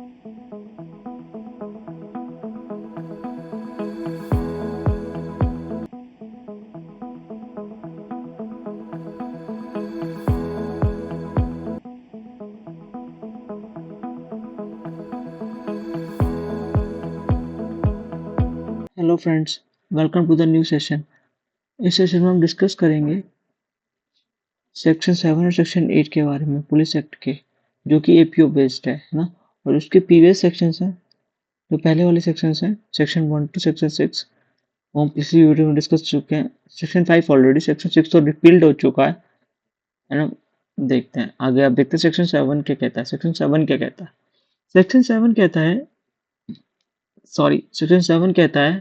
Hello friends, welcome to the new session. इस session में हम डिस्कस करेंगे सेक्शन 7 और सेक्शन 8 के बारे में, पुलिस एक्ट के, जो कि एपीओ बेस्ड है ना। और उसके प्रीवियस सेक्शंस हैं, जो पहले वाले सेक्शंस हैं, सेक्शन 1 टू सेक्शन 6, वो हम पिछली वीडियो में डिस्कस चुके हैं। सेक्शन 5 ऑलरेडी, सेक्शन 6 तो रिपील्ड हो चुका है ना। देखते हैं आगे, आप देखते हैं सेक्शन 7 क्या कहता है। सेक्शन 7 क्या कहता है? सेक्शन 7 कहता है, सॉरी, सेक्शन 7 कहता है,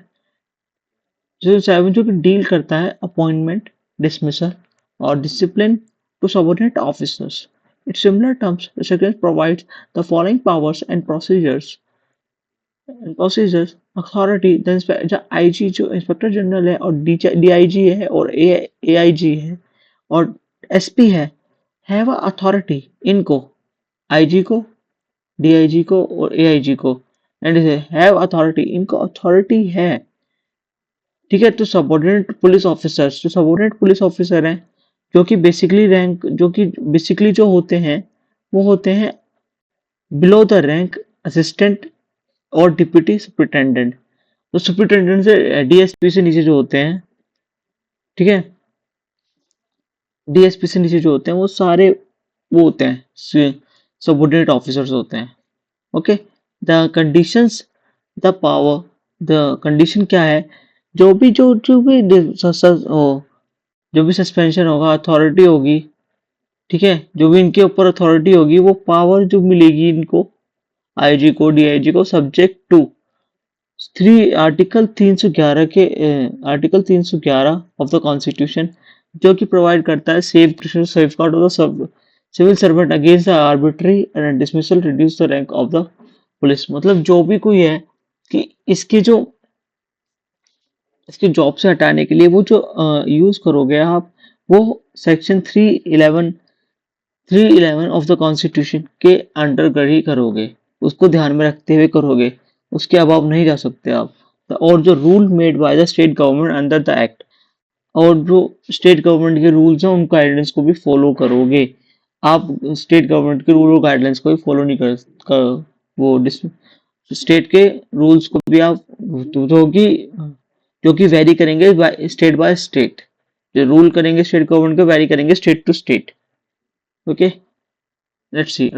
सेक्शन 7 जो कि डील करता है appointment, dismissal or discipline to subordinate officers. In similar terms, the section provides the following powers and procedures. Authority, the IG जो इंस्पेक्टर जनरल है और डीआईजी है और एआईजी है और एसपी है, हैव अथॉरिटी, इनको, आईजी को, डीआईजी को और एआईजी को, एंड हैव अथॉरिटी, इनको अथॉरिटी है, ठीक है। तो सबऑर्डिनेट पुलिस ऑफिसर्स, जो सबऑर्डिनेट पुलिस ऑफिसर हैं, जो कि बेसिकली रैंक, जो कि बेसिकली जो होते हैं, वो होते हैं बिलो द रैंक असिस्टेंट और डिप्यूटी सुपरिटेंडेंट। तो सुपरिटेंडेंट से डीएसपी से नीचे जो होते हैं, ठीक है, डीएसपी से नीचे जो होते हैं वो सारे वो होते हैं सबऑर्डिनेट ऑफिसर्स होते हैं। Okay, the conditions, the power, the condition क्या है, जो भी सस्पेंशन होगा, अथॉरिटी होगी, ठीक है, जो भी इनके ऊपर अथॉरिटी होगी, वो पावर जो मिलेगी इनको, आईजी को, डीआईजी को, सब्जेक्ट टू आर्टिकल 311 के आर्टिकल 311 ऑफ द कॉन्स्टिट्यूशन, जो कि प्रोवाइड करता है safeguard of the civil servant against the arbitrary and dismissal, reduce the rank of the police. मतलब जो भी कोई है कि इसके जॉब से हटाने के लिए वो जो यूज करोगे आप, वो सेक्शन 311 ऑफ द कॉन्स्टिट्यूशन के अंडर ही करोगे, उसको ध्यान में रखते हुए करोगे, उसके अभाव नहीं जा सकते आप। और जो rule made by the state government under the act, और जो स्टेट गवर्नमेंट के रूल्स हैं उन गाइडलाइंस को भी फॉलो करोगे। आप स्टेट गवर्नमेंट के रूल और गाइडलाइंस को भी फॉलो नहीं कर वो स्टेट के रूल्स को भी आप, जो कि वेरी करेंगे बाय स्टेट, जो रूल करेंगे स्टेट गवर्नमेंट को, वेरी करेंगे state to state. Okay, let's see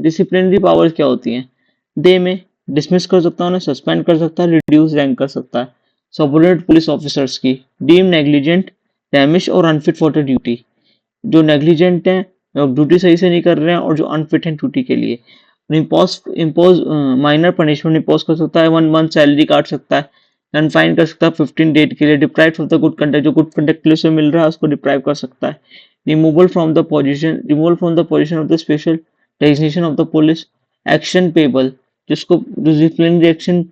disciplinary powers क्या होती हैं। दे में डिसमिस कर सकता है, उन्हें सस्पेंड कर सकता है, रिड्यूस रैंक कर सकता है सबऑर्डिनेट पुलिस ऑफिसर्स की। डीम नेग्लिजेंट, डैमिश और अनफिट फॉर द ड्यूटी, जो नेग्लिजेंट हैं, ड्यूटी सही से नहीं कर रहे हैं, और जो अनफिट हैं ड्यूटी के लिए। इम्पोज माइनर पनिशमेंट इम्पोज कर सकता है, 1 मंथ सैलरी काट सकता है, कन्फाइन कर सकता है 15 डेज के लिए, deprive of the good conduct, जो गुड कंडक्ट के लिए उसे मिल रहा है उसको डिप्राइव कर सकता है। Removal from the position of the special designation of the police action payable, जिसको डिसिप्लिनरी एक्शन,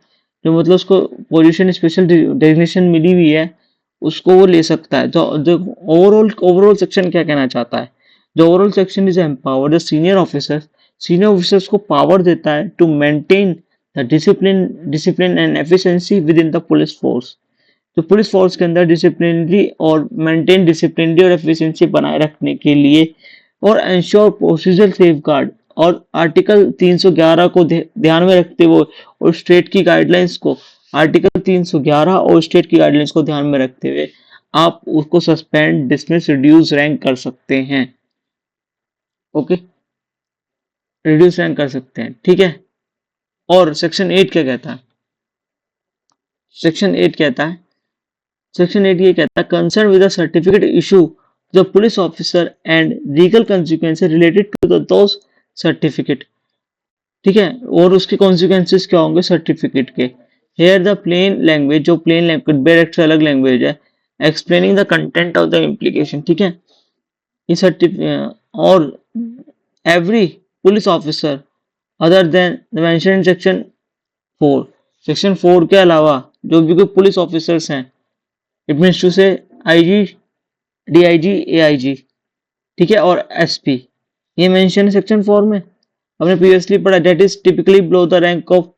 जो मतलब उसको पोजीशन स्पेशल डेजिग्नेशन मिली हुई है, उसको वो ले सकता है। जो ओवरऑल सेक्शन क्या कहना चाहता है, जो overall section is empower the senior officers को पावर देता है to maintain the discipline and efficiency within the police force. तो पुलिस फोर्स के अंदर डिसिप्लिनरी और मेंटेन डिसिप्लिनरी और एफिशिएंसी बनाए रखने के लिए, और एंश्योर प्रोसीजरल सेफगार्ड, और आर्टिकल 311 को ध्यान में रखते हुए और स्टेट की गाइडलाइंस को, आर्टिकल 311 और स्टेट की गाइडलाइंस को ध्यान में रखते हुए आप उसको सस्पेंड, डिसमिस, रिड्यूस रैंक कर सकते हैं। ओके, रिड्यूस रैंक कर सकते हैं, ठीक है। और सेक्शन 8 क्या कहता है? सेक्शन 8 कहता है, सेक्शन 8 ये कहता है, concern with the certificate issue the police officer and legal consequences related to the those certificate, ठीक है। और उसके कॉन्सिक्वेंसेस क्या होंगे सर्टिफिकेट के। हेयर द प्लेन लैंग्वेज, जो प्लेन लैंग्वेज डायरेक्ट से अलग लैंग्वेज है, explaining the content of the implication, ठीक है। ये सर्टिफिकेट, और every police officer other than mention in section 4, section 4 के अलावा जो भी कोई पुलिस ऑफिसर्स हैं, इट मीन्स टू से आईजी, डीआईजी, एआईजी, ठीक है, और एसपी, ये मेंशन है सेक्शन 4 में। हमने प्रीवियसली पढ़ा, that is typically below the rank of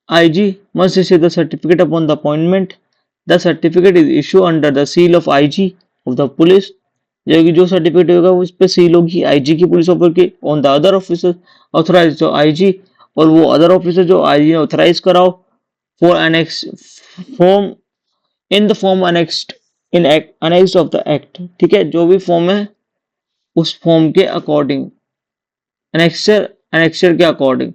IG must receive the certificate upon the appointment. The certificate is issued under the seal of IG of the police. जो certificate होगा उस पर seal होगी IG की, police officer की, on the other officer authorize जो IG, और वो अदर ऑफिसर जो IG ने ऑथराइज कराओ for annex form in the form annexed in annexed of the act. ठीक है, जो भी फॉर्म है उस फॉर्म के अकॉर्डिंग, एनेक्सर के according.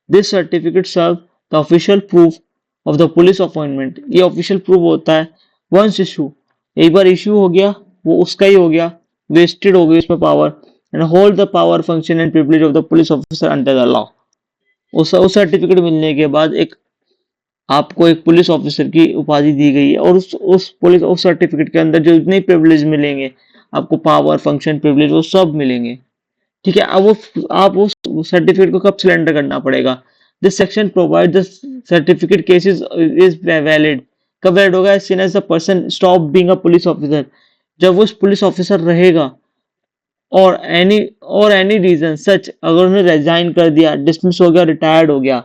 This certificate serve the official proof of the police appointment. ये ऑफिशियल प्रूफ होता है वंस इशू, एक बार इशू हो गया वो उसका ही हो गया, वेस्टेड हो गई उसमें power, and hold the power function and privilege of the police officer under the law. उस सर्टिफिकेट मिलने के बाद एक आपको एक पुलिस ऑफिसर की उपाधि दी गई है, और उस सर्टिफिकेट के अंदर जो इतने प्रिविलेज मिलेंगे आपको, पावर फंक्शन प्रिविलेज, वो सब मिलेंगे। ठीक है, अब वो आप उस सर्टिफिकेट को कब सिलेंडर करना पड़ेगा? This section provide the certificate ceases is valid. कब वैलिड होगा? As as the person stop being a police officer, जब वो पुलिस ऑफिसर रहेगा, और एनी रीजन सच, अगर उन्होंने रिजाइन कर दिया, डिसमिस हो गया, रिटायर्ड हो गया,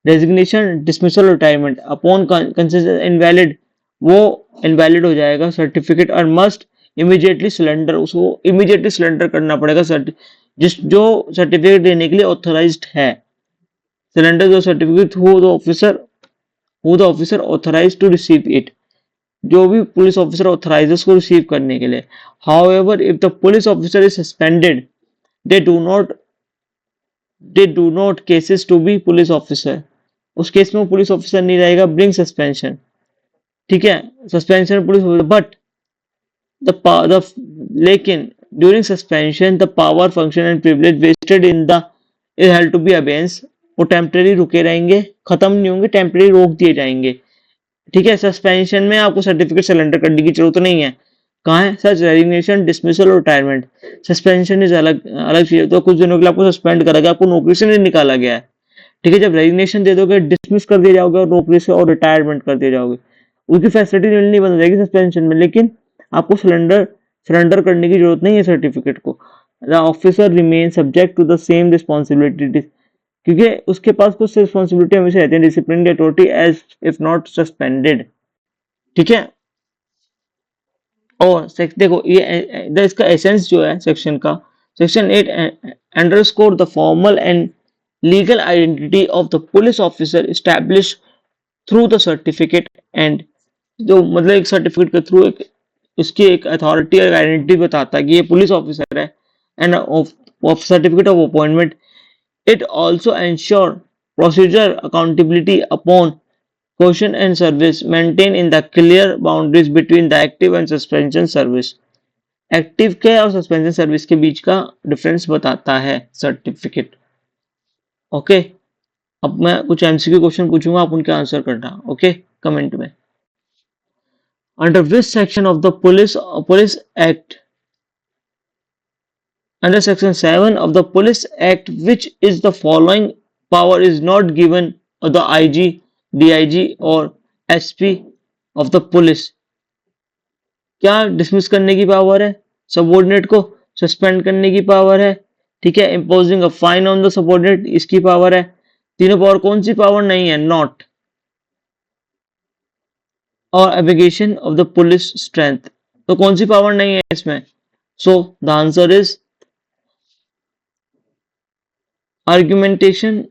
resignation, dismissal, retirement upon consider invalid, वो इनवैलिड हो जाएगा सर्टिफिकेट, और मस्ट इमीडिएटली सिलेंडर, उसको इमीडिएटली सिलेंडर करना पड़ेगा जो सर्टिफिकेट देने के लिए ऑथराइज्ड है। सिलेंडर जो certificate who the officer authorized to receive it, जो भी पुलिस ऑफिसर ऑथराइज है उसको रिसीव करने के लिए। However if the police officer is suspended, they do not ceases to be police officer, उस केस में वो पुलिस ऑफिसर नहीं रहेगा, ब्रिंग सस्पेंशन। ठीक है, सस्पेंशन पुलिस, बट द लेकिन during suspension the power function and privilege vested in the is held to be abeyance, वो temporary रुके रहेंगे, खत्म नहीं होंगे, टेम्परेरी रोक दिए जाएंगे। ठीक है, सस्पेंशन में आपको सर्टिफिकेट सिलेंडर करने की जरूरत नहीं है। कहाँ है? सच रेजिग्नेशन, डिसमिसल और रिटायरमेंट। सस्पेंशन इज अलग अलग चीज, तो कुछ दिनों के लिए आपको सस्पेंड करा गया, आपको नौकरी से नहीं निकाला गया है। ठीक है, जब रेजिग्नेशन दे दोगे, डिसमिस कर दिए जाओगे और नौकरी से, और रिटायरमेंट कर दिए जाओगे, उसकी फैसिलिटी मिलनी बंद हो जाएगी सस्पेंशन में, लेकिन आपको सरेंडर करने की जरूरत नहीं है सर्टिफिकेट को। The officer remain subject to the same responsibility, क्योंकि उसके पास कुछ रिस्पॉन्सिबिलिटी हमेशा रहती है, discipline authority as if not suspended. ठीक है, और देखो ये इसका एसेंस जो है सेक्शन का, section 8 underscore the formal and legal identity of the police officer establish through the certificate, and जो मतलब एक सर्टिफिकेट के थ्रू एक इसकी एक अथॉरिटी और आइडेंटिटी बताता है कि ये पुलिस ऑफिसर है, end of certificate of appointment. It also ensure procedure accountability upon question and service maintain in the clear boundaries between the active and suspension service. Active के और सस्पेंशन सर्विस के बीच का difference बताता है certificate. Okay, अब मैं कुछ MCQ question पूछूंगा, आप उनके आंसर करना। ओके, कमेंट में। Under which section of the Police Act, under section 7 of the Police Act, which is the following power is not given to the IG, DIG or SP of the police? क्या dismiss करने की power है, subordinate को suspend करने की power है, ठीक है, imposing a fine on the subordinate, इसकी पावर है। तीनों पावर, कौन सी पावर नहीं है? नॉट, और एबिगेशन ऑफ द पुलिस स्ट्रेंथ, तो कौन सी पावर नहीं है इसमें? So the answer is argumentation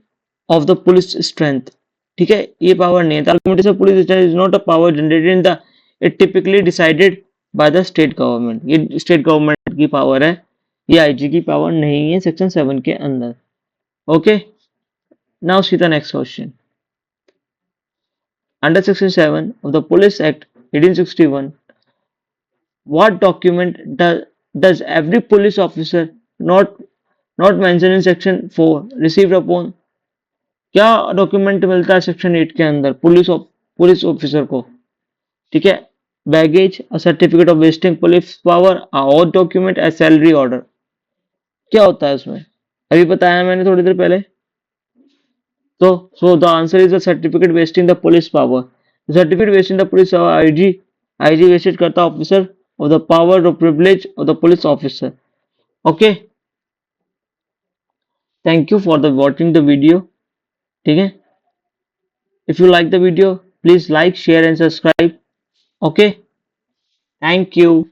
of the police strength. ठीक है, ये पावर नहीं है। Argumentation of police strength is not a power generated in the, it typically decided by the state government. ये स्टेट गवर्नमेंट की पावर है, ये IG की पावर नहीं है सेक्शन 7 के अंदर। Okay, now see the next question. Under Section 7 of the Police Act 1861, what document does every police officer not mentioned in Section 4 received upon? क्या डॉक्यूमेंट मिलता है सेक्शन 8 के अंदर पुलिस ऑफिसर को? ठीक है, baggage, a certificate of wasting police power, और document, ए salary order. क्या होता है उसमें? अभी बताया मैंने थोड़ी देर पहले। So the answer is the certificate vesting the police power. The certificate vesting the police power, IG vested करता officer of the power or privilege of the police officer. Okay. Thank you for the watching the video. ठीक है, if you like the video please like share and subscribe. Okay, thank you.